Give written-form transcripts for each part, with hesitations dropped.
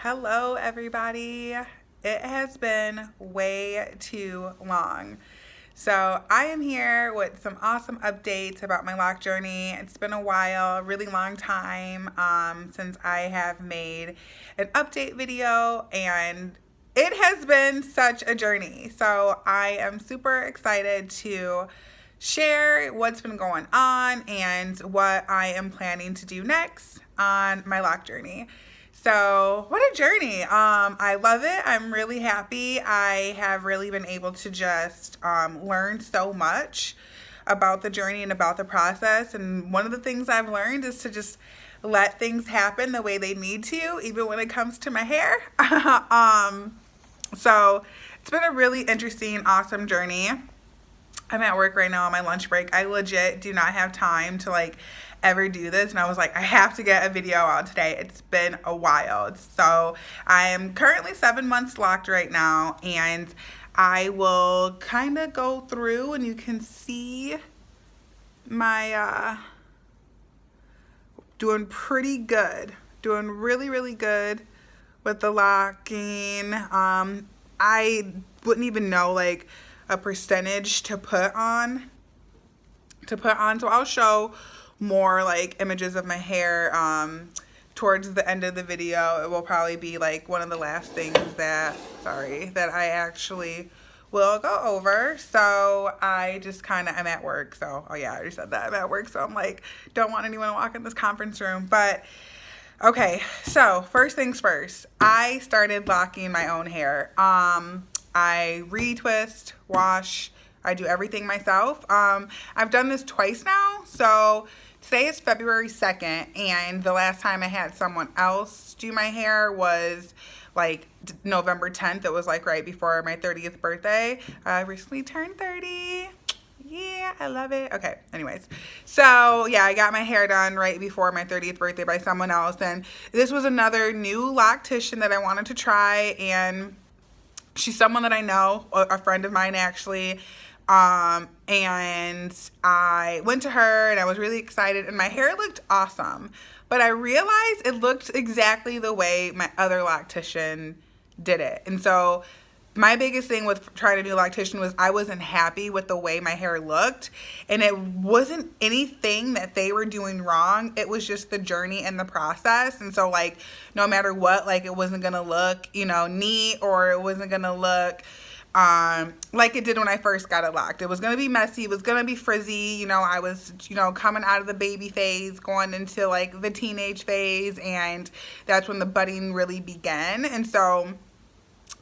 Hello, everybody. It has been way too long. So, I am here with some awesome updates about my LOC journey. It's been a while, a really long time since I have made an update video, and it has been such a journey. So, I am super excited to share what's been going on and what I am planning to do next on my LOC journey. So, what a journey. I love it. I'm really happy. I have really been able to just learn so much about the journey and about the process. And one of the things I've learned is to just let things happen the way they need to, even when it comes to my hair. So, it's been a really interesting, awesome journey. I'm at work right now on my lunch break. I legit do not have time to ever do this, and I was like, I have to get a video out today. It's been a while. So I am currently 7 months locked right now, and I will kind of go through and you can see my doing pretty good, doing really good with the locking. I wouldn't even know a percentage to put on, so I'll show more images of my hair towards the end of the video. It will probably be one of the last things that I actually will go over. So I just kind of am at work, so oh yeah, I already said that I'm at work, so I'm don't want anyone to walk in this conference room. But okay, so first things first, I started locking my own hair. I retwist, wash, I do everything myself. I've done this twice now. So today is February 2nd, and the last time I had someone else do my hair was November 10th. It was right before my 30th birthday. I recently turned 30. Yeah, I love it. Okay, anyways. So, yeah, I got my hair done right before my 30th birthday by someone else. And this was another new loctician that I wanted to try. And she's someone that I know, a friend of mine actually. And I went to her and I was really excited, and my hair looked awesome. But I realized it looked exactly the way my other loctician did it. And so my biggest thing with trying to do loctician was I wasn't happy with the way my hair looked, and it wasn't anything that they were doing wrong. It was just the journey and the process. And so no matter what, it wasn't going to look, neat, or it wasn't going to look like it did when I first got it locked. It was going to be messy. It was going to be frizzy. I was, coming out of the baby phase, going into the teenage phase, and that's when the budding really began. And so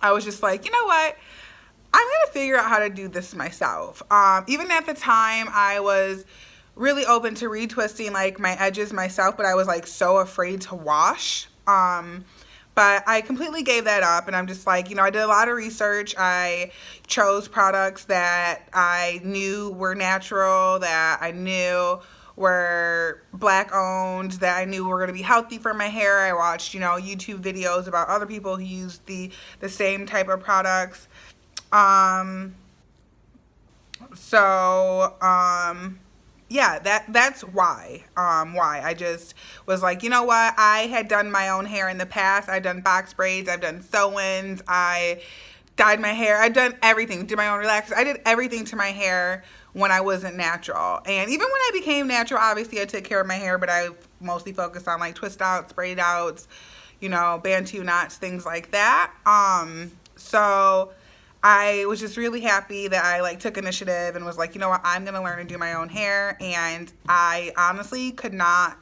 I was just you know what? I'm going to figure out how to do this myself. Even at the time, I was really open to retwisting my edges myself, but I was so afraid to wash. But I completely gave that up, and I'm just I did a lot of research. I chose products that I knew were natural, that I knew were Black owned, that I knew were going to be healthy for my hair. I watched, YouTube videos about other people who used the same type of products. Yeah, that's why I just was you know what, I had done my own hair in the past. I've done box braids, I've done sew-ins, I dyed my hair, I've done everything, did my own relaxers, I did everything to my hair when I wasn't natural. And even when I became natural, obviously I took care of my hair, but I mostly focused on twist outs, braid outs, bantu knots, things like that. So I was just really happy that I took initiative and was you know what, I'm going to learn to do my own hair. And I honestly could not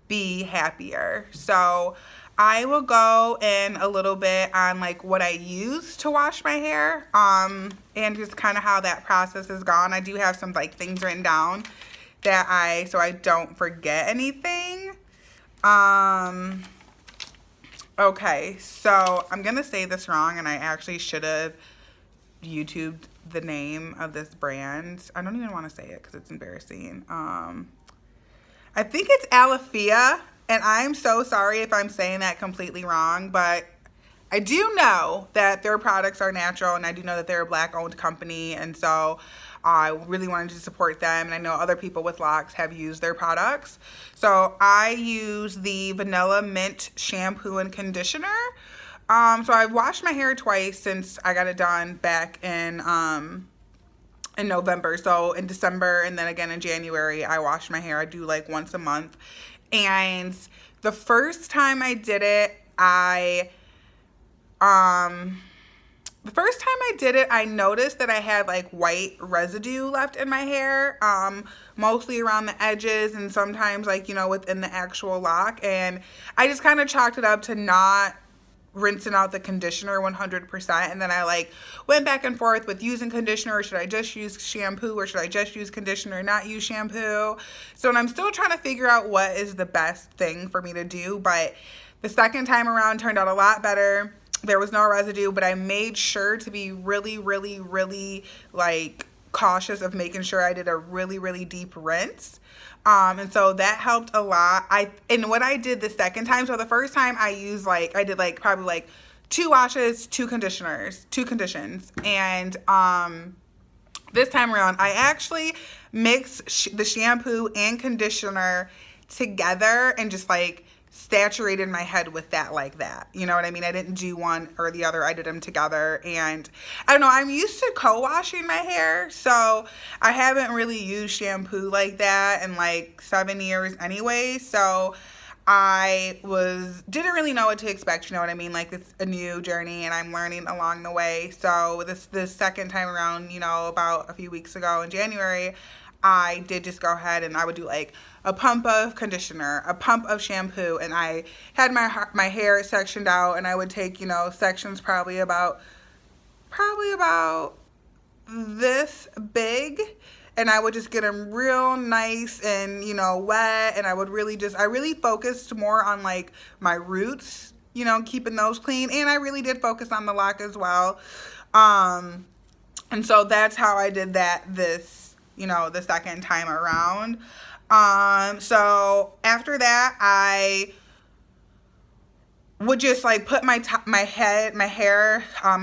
be happier. So I will go in a little bit on what I use to wash my hair, and just kind of how that process has gone. I do have some things written down that so I don't forget anything. Okay, so I'm going to say this wrong, and I actually should have YouTubed the name of this brand. I don't even want to say it because it's embarrassing. I think it's Alafia, and I'm so sorry if I'm saying that completely wrong, but I do know that their products are natural, and I do know that they're a Black owned company. And so I really wanted to support them, and I know other people with locks have used their products. So I use the Vanilla Mint shampoo and conditioner. So I've washed my hair twice since I got it done back in November. So in December and then again in January, I wash my hair. I do like once a month. And the first time I did it, I noticed that I had like white residue left in my hair, mostly around the edges and sometimes like, you know, within the actual lock. And I just kind of chalked it up to not rinsing out the conditioner 100%. And then I like went back and forth with using conditioner, or should I just use shampoo, or should I just use conditioner and not use shampoo? So I'm still trying to figure out what is the best thing for me to do. But the second time around turned out a lot better. There was no residue, but I made sure to be really, really, really like cautious of making sure I did a really, really deep rinse. And so that helped a lot. And what I did the second time, so the first time I did like probably like 2 washes, 2 conditions. And this time around, I actually mixed the shampoo and conditioner together and just like saturated my head with that like that. You know what I mean? I didn't do one or the other. I did them together. And I don't know, I'm used to co-washing my hair, so I haven't really used shampoo like that in like 7 years anyway. So I didn't really know what to expect, you know what I mean? Like, it's a new journey and I'm learning along the way. So this second time around, you know, about a few weeks ago in January, I did just go ahead and I would do like a pump of conditioner, a pump of shampoo, and I had my hair sectioned out, and I would take, you know, sections probably about this big, and I would just get them real nice and, you know, wet, and I really focused more on like my roots, you know, keeping those clean, and I really did focus on the lock as well. And so that's how I did that you know, the second time around. So after that, I would just like put my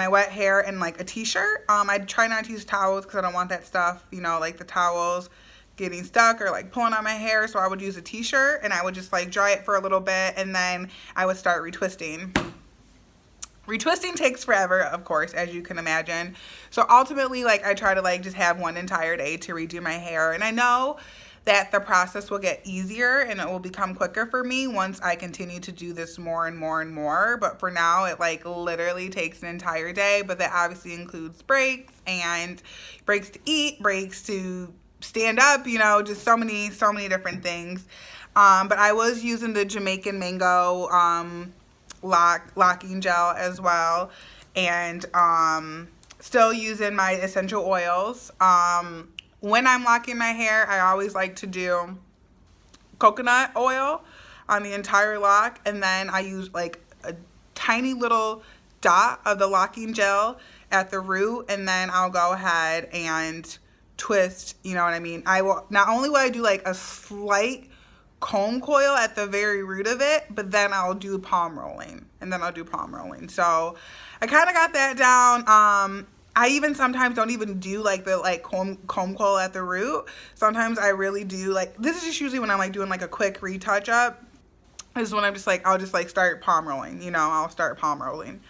wet hair in like a t-shirt. I try not to use towels because I don't want that stuff, you know, like the towels getting stuck or like pulling on my hair. So I would use a t-shirt and I would just like dry it for a little bit, and then I would start retwisting. Retwisting takes forever, of course, as you can imagine. So ultimately, like, I try to like just have one entire day to redo my hair. And I know that the process will get easier and it will become quicker for me once I continue to do this more and more and more. But for now, it like literally takes an entire day. But that obviously includes breaks, and breaks to eat, breaks to stand up, you know, just so many different things. But I was using the Jamaican Mango locking gel as well, and still using my essential oils. When I'm locking my hair, I always like to do coconut oil on the entire lock, and then I use like a tiny little dot of the locking gel at the root, and then I'll go ahead and twist, you know what I mean? Not only will I do like a slight comb coil at the very root of it, but then I'll do palm rolling, so I kind of got that down. I even sometimes don't even do like the like comb coil at the root. Sometimes I really do, like, this is just usually when I'm like doing like a quick retouch up, is when I'm just like, I'll just like start palm rolling, you know, I'll start palm rolling.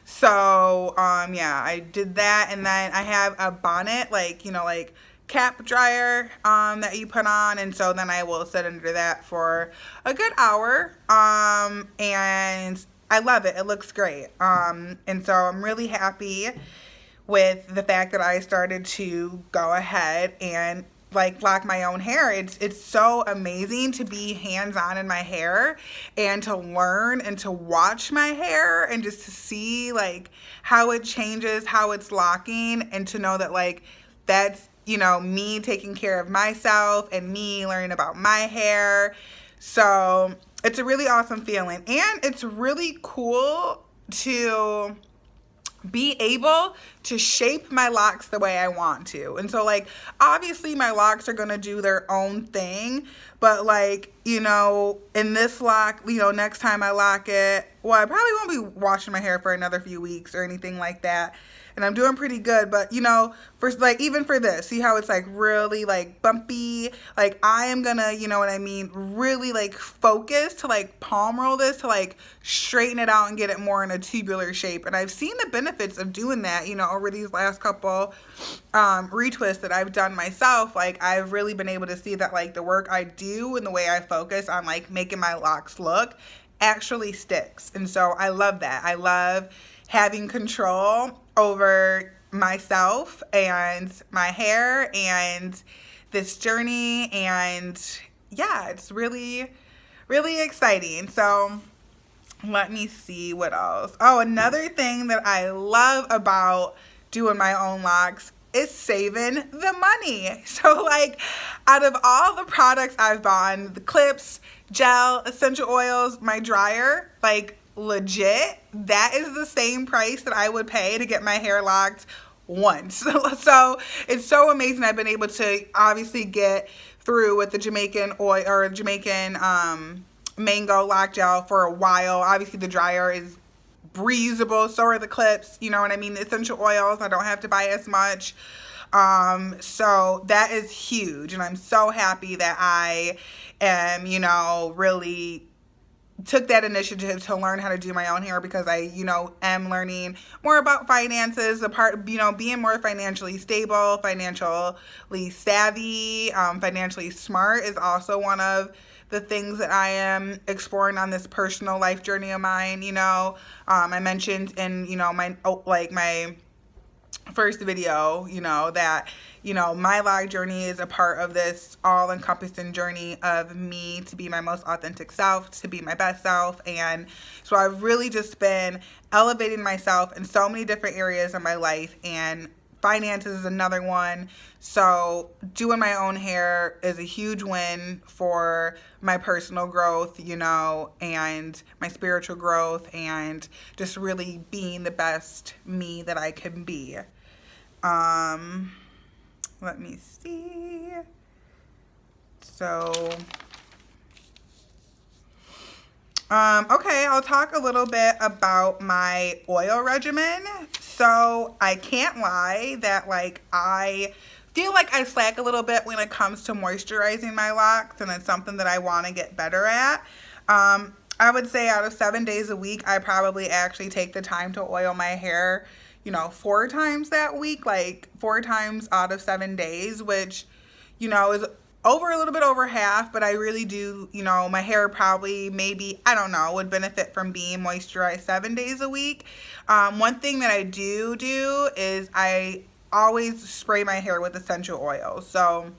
So yeah, I did that, and then I have a bonnet, like, you know, like cap dryer that you put on, and so then I will sit under that for a good hour, and I love it. It looks great, and so I'm really happy with the fact that I started to go ahead and like lock my own hair. It's so amazing to be hands-on in my hair and to learn and to watch my hair and just to see like how it changes, how it's locking, and to know that like that's, you know, me taking care of myself and me learning about my hair. So it's a really awesome feeling, and it's really cool to be able to shape my locks the way I want to. And so like obviously my locks are going to do their own thing, But like, you know, in this lock, you know, next time I lock it, well, I probably won't be washing my hair for another few weeks or anything like that. And I'm doing pretty good, but you know, for like, even for this, see how it's like really like bumpy? Like I am gonna, you know what I mean, really like focus to like palm roll this to like straighten it out and get it more in a tubular shape. And I've seen the benefits of doing that, you know, over these last couple retwists that I've done myself. Like I've really been able to see that like the work I do and the way I focus on like making my locks look actually sticks. And so I love that. I love having control over myself and my hair and this journey. And yeah, it's really, really exciting. So let me see what else. Oh, another thing that I love about doing my own locks is saving the money. So like out of all the products I've bought, the clips, gel, essential oils, my dryer, like legit, that is the same price that I would pay to get my hair locked once. So it's so amazing. I've been able to obviously get through with the Jamaican oil or Jamaican mango lock gel for a while. Obviously the dryer is breathable, so are the clips, you know what I mean, the essential oils, I don't have to buy as much. So that is huge, and I'm so happy that I am, you know, really took that initiative to learn how to do my own hair, because I, you know, am learning more about finances, the part, you know, being more financially stable, financially savvy, financially smart is also one of the things that I am exploring on this personal life journey of mine. You know, I mentioned in, you know, my first video, you know, that, you know, my lock journey is a part of this all-encompassing journey of me to be my most authentic self, to be my best self. And so I've really just been elevating myself in so many different areas of my life, and finances is another one. So doing my own hair is a huge win for my personal growth, you know, and my spiritual growth, and just really being the best me that I can be. Let me see. So, okay, I'll talk a little bit about my oil regimen. So I can't lie that like I feel like I slack a little bit when it comes to moisturizing my locks, and it's something that I want to get better at. I would say out of 7 days a week, I probably actually take the time to oil my hair, you know, 4 times that week, like 4 times out of 7 days, which, you know, is a little bit over half, but I really do, you know, my hair probably maybe, I don't know, would benefit from being moisturized 7 days a week. One thing that I do is I always spray my hair with essential oils. So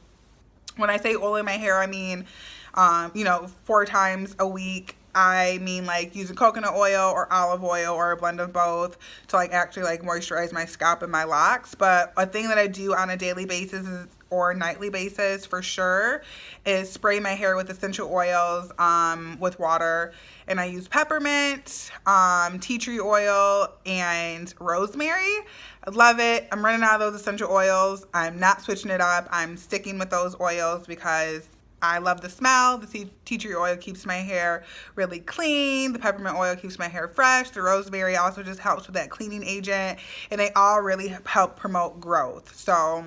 when I say oiling my hair, I mean, you know, 4 times a week. I mean like using coconut oil or olive oil or a blend of both to like actually like moisturize my scalp and my locks. But a thing that I do on a daily basis or nightly basis for sure is spray my hair with essential oils with water. And I use peppermint, tea tree oil, and rosemary. I love it. I'm running out of those essential oils. I'm not switching it up. I'm sticking with those oils because I love the smell. The tea tree oil keeps my hair really clean. The peppermint oil keeps my hair fresh. The rosemary also just helps with that cleaning agent. And they all really help promote growth. So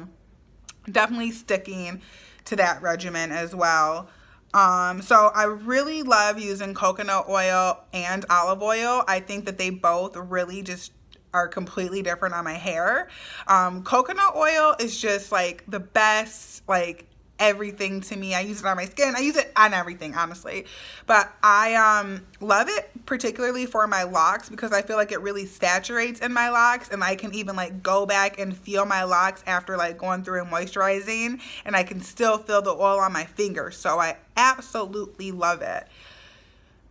definitely sticking to that regimen as well. So I really love using coconut oil and olive oil. I think that they both really just are completely different on my hair. Coconut oil is just like the best, like everything to me. I use it on my skin. I use it on everything, honestly. But I love it particularly for my locks because I feel like it really saturates in my locks, and I can even like go back and feel my locks after like going through and moisturizing, and I can still feel the oil on my fingers. So I absolutely love it.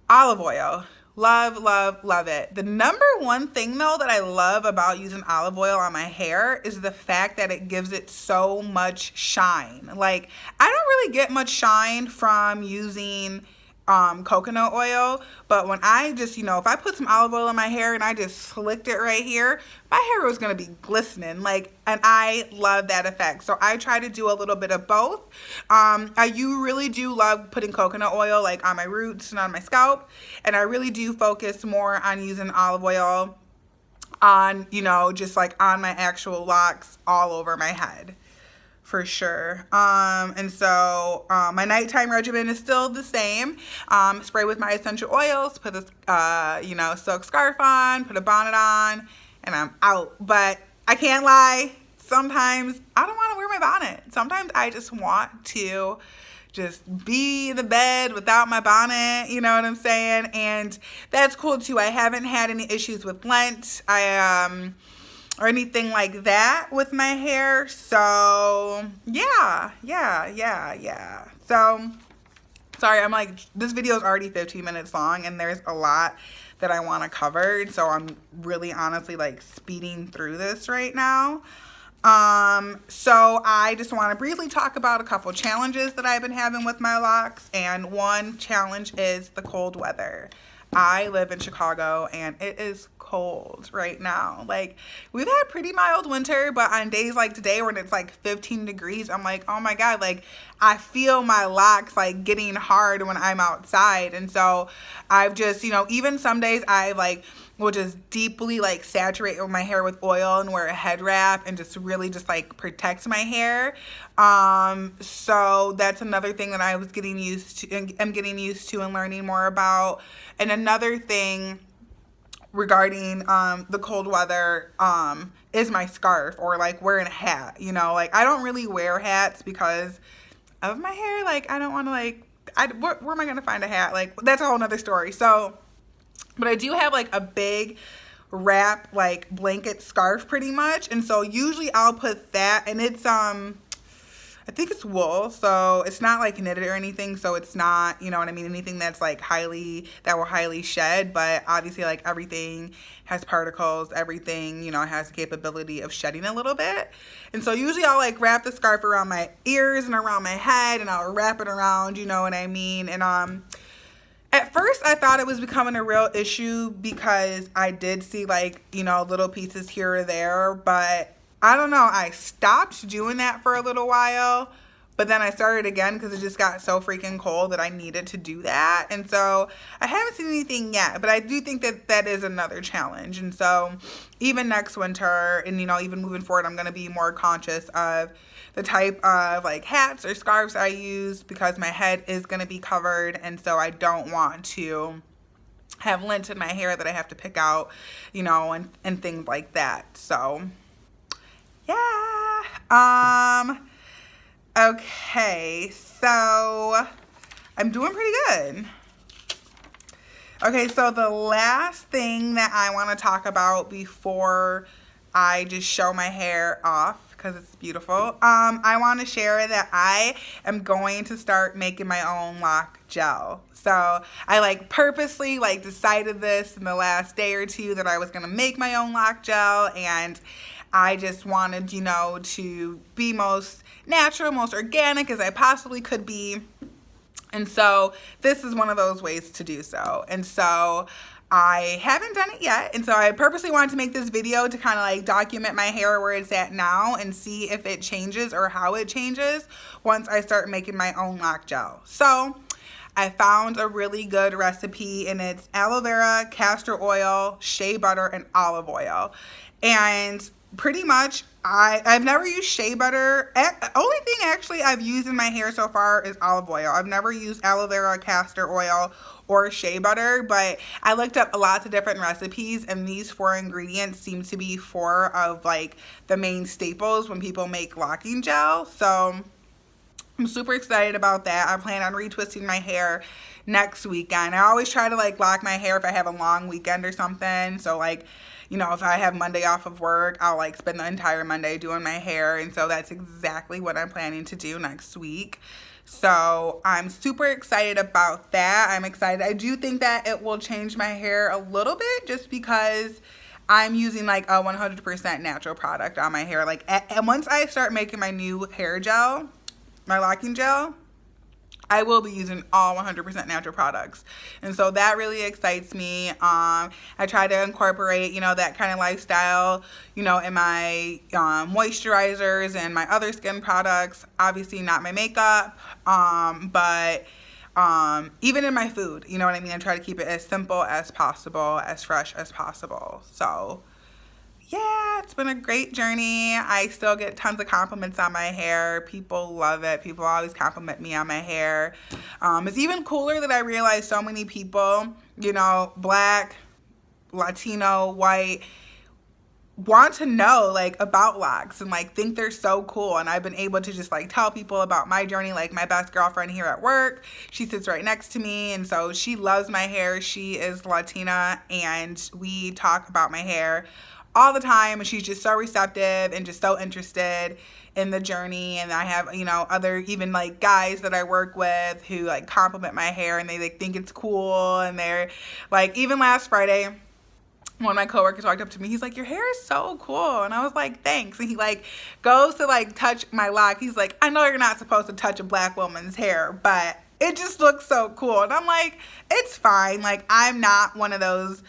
Olive oil. Love, love, love it. The number one thing though that I love about using olive oil on my hair is the fact that it gives it so much shine. Like I don't really get much shine from using coconut oil, but when I just, if I put some olive oil in my hair and I just slicked it right here, my hair was gonna be glistening, like, and I love that effect. So I try to do a little bit of both. You really do love putting coconut oil like on my roots and on my scalp, and I really do focus more on using olive oil on, just like on my actual locks all over my head. For sure. And so my nighttime regimen is still the same. Spray with my essential oils, put a silk scarf on, put a bonnet on, and I'm out. But I can't lie, sometimes I don't want to wear my bonnet. Sometimes I just want to just be in the bed without my bonnet, you know what I'm saying? And that's cool too. I haven't had any issues with lint. Or anything like that with my hair. So yeah. So sorry, I'm like, this video is already 15 minutes long and there's a lot that I want to cover. So I'm really honestly like speeding through this right now. So I just want to briefly talk about a couple challenges that I've been having with my locks. And one challenge is the cold weather. I live in Chicago and it is cold right now. Like, we've had pretty mild winter, but on days like today when it's like 15 degrees, I'm like, oh my God, like I feel my locks like getting hard when I'm outside. And so I've just, even some days I like will just deeply like saturate my hair with oil and wear a head wrap and just really just like protect my hair. So that's another thing that I was getting used to and I'm getting used to and learning more about. And another thing regarding the cold weather is my scarf or like wearing a hat. Like I don't really wear hats because of my hair. Like I don't want to like, where am I going to find a hat? Like that's a whole nother story. So, but I do have like a big wrap like blanket scarf pretty much. And so usually I'll put that, and it's I think it's wool, so it's not like knitted or anything, so it's not, anything that's like that will highly shed, but obviously like everything has particles, everything, has the capability of shedding a little bit. And so usually I'll like wrap the scarf around my ears and around my head, and I'll wrap it around, you know what I mean? And at first I thought it was becoming a real issue because I did see like, little pieces here or there, but I don't know, I stopped doing that for a little while, but then I started again because it just got so freaking cold that I needed to do that. And so I haven't seen anything yet, but I do think that that is another challenge. And so even next winter and, even moving forward, I'm going to be more conscious of the type of like hats or scarves I use because my head is going to be covered. And so I don't want to have lint in my hair that I have to pick out, and things like that. So yeah. Okay, so I'm doing pretty good. Okay, so the last thing that I want to talk about before I just show my hair off because it's beautiful, I want to share that I am going to start making my own LOC Gel. So I like purposely like decided this in the last day or two that I was going to make my own LOC Gel, and I just wanted, to be most natural, most organic as I possibly could be. And so this is one of those ways to do so. And so I haven't done it yet. And so I purposely wanted to make this video to kind of like document my hair where it's at now and see if it changes or how it changes once I start making my own LOC Gel. So I found a really good recipe, and it's aloe vera, castor oil, shea butter, and olive oil. And pretty much, I've never used shea butter. Only thing actually I've used in my hair so far is olive oil. I've never used aloe vera, castor oil, or shea butter, but I looked up lots of different recipes, and these 4 ingredients seem to be 4 of like the main staples when people make locking gel. So I'm super excited about that. I plan on retwisting my hair next weekend. I always try to like lock my hair if I have a long weekend or something. So like, if I have Monday off of work, I'll like spend the entire Monday doing my hair. And so that's exactly what I'm planning to do next week. So I'm super excited about that. I'm excited. I do think that it will change my hair a little bit just because I'm using like a 100% natural product on my hair. Like, and once I start making my new hair gel, my locking gel, I will be using all 100% natural products. And so that really excites me. I try to incorporate, you know, that kind of lifestyle, you know, in my moisturizers and my other skin products. Obviously not my makeup, but even in my food, you know what I mean? I try to keep it as simple as possible, as fresh as possible. So yeah, it's been a great journey. I still get tons of compliments on my hair. People love it. People always compliment me on my hair. It's even cooler that I realize so many people, you know, Black, Latino, white, want to know like about locks and like think they're so cool. And I've been able to just like tell people about my journey. Like my best girlfriend here at work, she sits right next to me, and so she loves my hair. She is Latina, and we talk about my hair all the time, and she's just so receptive and just so interested in the journey. And I have, you know, other even like guys that I work with who like compliment my hair, and they like think it's cool. And they're like, even last Friday, one of my coworkers walked up to me. He's like, your hair is so cool. And I was like, thanks. And he like goes to like touch my lock. He's like, I know you're not supposed to touch a Black woman's hair, but it just looks so cool. And I'm like, it's fine. Like, I'm not one of those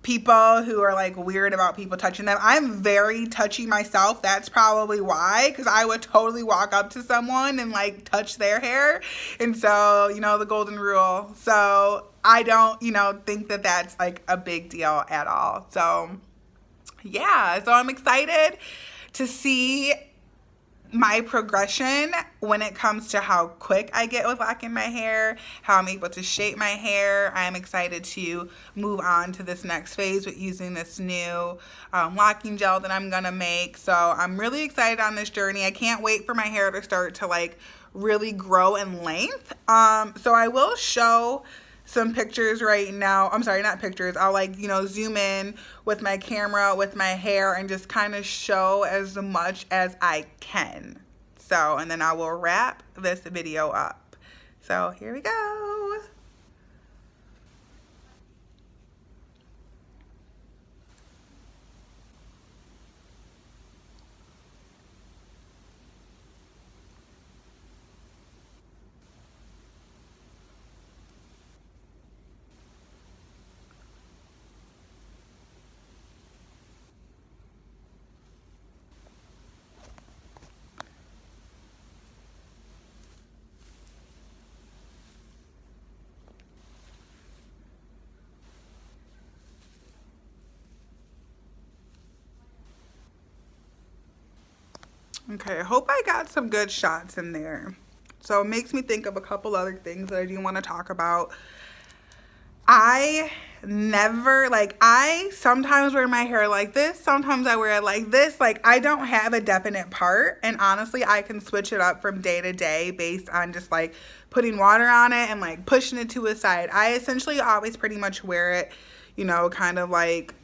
people who are like weird about people touching them. I'm very touchy myself. That's probably why, because I would totally walk up to someone and like touch their hair. And so, you know, the golden rule. So I don't, you know, think that that's like a big deal at all. So yeah, so I'm excited to see my progression when it comes to how quick I get with locking my hair, how I'm able to shape my hair. I'm excited to move on to this next phase with using this new locking gel that I'm gonna make. So I'm really excited on this journey. I can't wait for my hair to start to like really grow in length. So I will show some pictures right now. I'm sorry, not pictures. I'll like, you know, zoom in with my camera with my hair and just kind of show as much as I can. So, and then I will wrap this video up. So here we go. Okay, I hope I got some good shots in there. So it makes me think of a couple other things that I do want to talk about. I never, like, I sometimes wear my hair like this. Sometimes I wear it like this. Like, I don't have a definite part. And honestly, I can switch it up from day to day based on just, like, putting water on it and, like, pushing it to a side. I essentially always pretty much wear it, you know, kind of like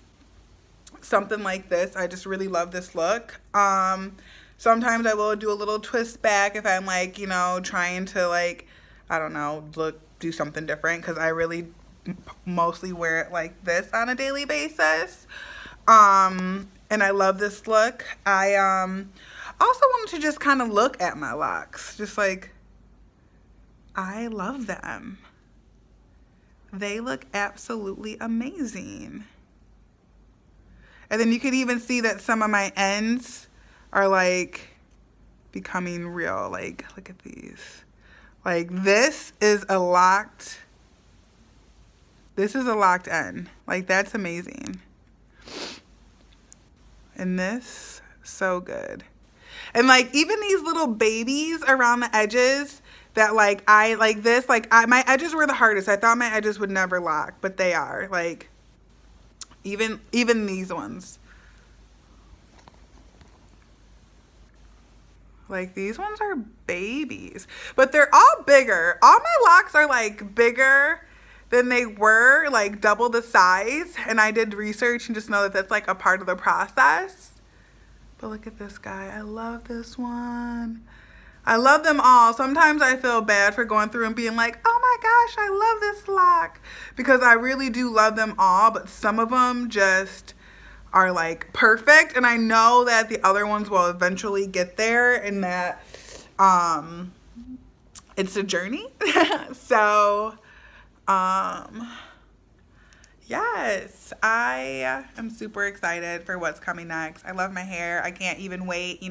something like this. I just really love this look. Sometimes I will do a little twist back if I'm, like, you know, trying to, like, I don't know, do something different, because I really mostly wear it like this on a daily basis. And I love this look. I also wanted to just kind of look at my locks. Just like, I love them. They look absolutely amazing. And then you can even see that some of my ends are like becoming real. Like, look at these. Like, this is a locked end. Like, that's amazing. And this, so good. And like, even these little babies around the edges that like, I like this, like my edges were the hardest. I thought my edges would never lock, but they are. Like, even these ones. Like, these ones are babies, but they're all bigger. All my locks are like bigger than they were, like double the size. And I did research and just know that that's like a part of the process. But look at this guy. I love this one. I love them all. Sometimes I feel bad for going through and being like, oh my gosh, I love this lock, because I really do love them all, but some of them just are like perfect. And I know that the other ones will eventually get there, and that it's a journey. So, yes, I am super excited for what's coming next. I love my hair. I can't even wait,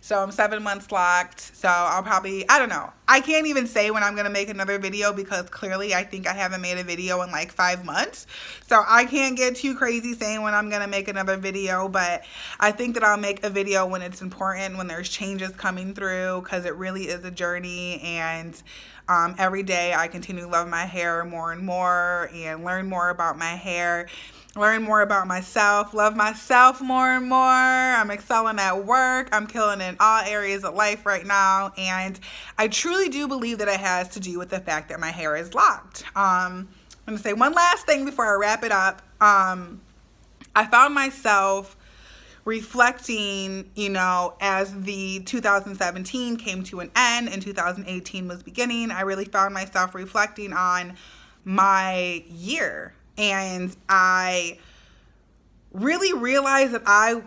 So I'm 7 months locked. So I'll probably, I don't know. I can't even say when I'm going to make another video because clearly I think I haven't made a video in like 5 months. So I can't get too crazy saying when I'm going to make another video, but I think that I'll make a video when it's important, when there's changes coming through, because it really is a journey. And every day I continue to love my hair more and more and learn more about my hair, learn more about myself, love myself more and more. I'm excelling at work. I'm killing in all areas of life right now. And I truly do believe that it has to do with the fact that my hair is locked. I'm going to say one last thing before I wrap it up. I found myself reflecting, as the 2017 came to an end and 2018 was beginning. I really found myself reflecting on my year, and I really realized that I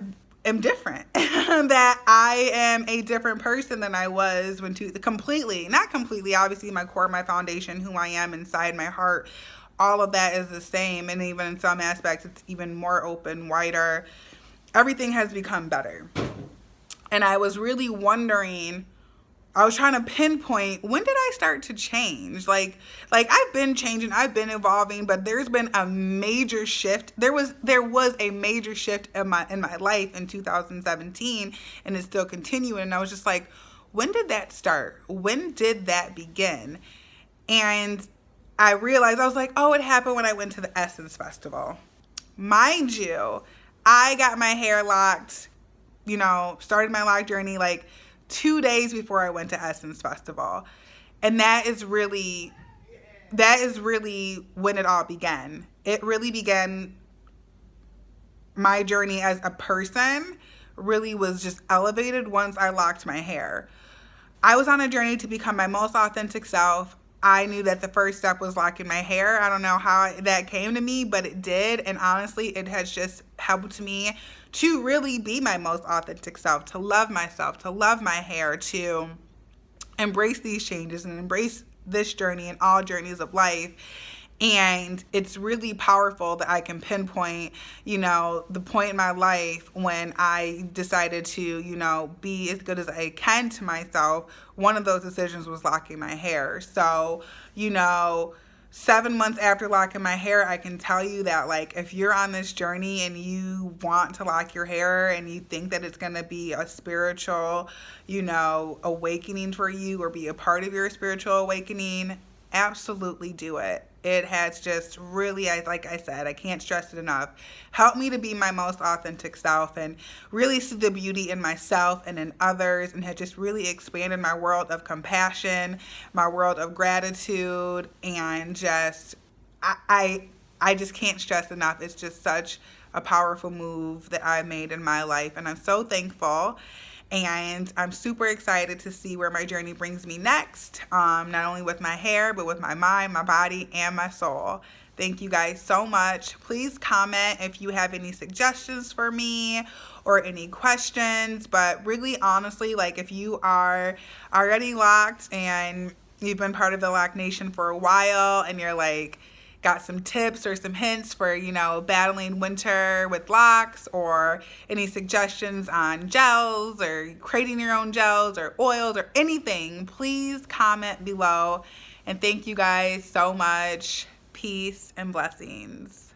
am different, that I am a different person than I was not completely, obviously my core, my foundation, who I am inside my heart, all of that is the same, and even in some aspects it's even more open, wider. Everything has become better. And I was really wondering, I was trying to pinpoint, when did I start to change? Like I've been changing, I've been evolving, but there's been a major shift. There was a major shift in my life in 2017, and it's still continuing. And I was just like, when did that start? When did that begin? And I realized, I was like, oh, it happened when I went to the Essence Festival. Mind you, I got my hair locked, started my lock journey like 2 days before I went to Essence Festival. And that is really when it all began. It really began, my journey as a person really was just elevated once I locked my hair. I was on a journey to become my most authentic self. I knew that the first step was locking my hair. I don't know how that came to me, but it did. And honestly, it has just helped me to really be my most authentic self, to love myself, to love my hair, to embrace these changes and embrace this journey and all journeys of life. And it's really powerful that I can pinpoint, the point in my life when I decided to, be as good as I can to myself. One of those decisions was locking my hair. So, 7 months after locking my hair, I can tell you that, if you're on this journey and you want to lock your hair and you think that it's going to be a spiritual, awakening for you or be a part of your spiritual awakening, absolutely do it. It has just really, like I said, I can't stress it enough, helped me to be my most authentic self and really see the beauty in myself and in others, and has just really expanded my world of compassion, my world of gratitude, and just, I just can't stress enough. It's just such a powerful move that I made in my life, and I'm so thankful. And I'm super excited to see where my journey brings me next, not only with my hair, but with my mind, my body, and my soul. Thank you guys so much. Please comment if you have any suggestions for me or any questions. But really, honestly, if you are already locked and you've been part of the Loc Nation for a while and you're got some tips or some hints for, battling winter with locks, or any suggestions on gels or creating your own gels or oils or anything, please comment below. And thank you guys so much. Peace and blessings.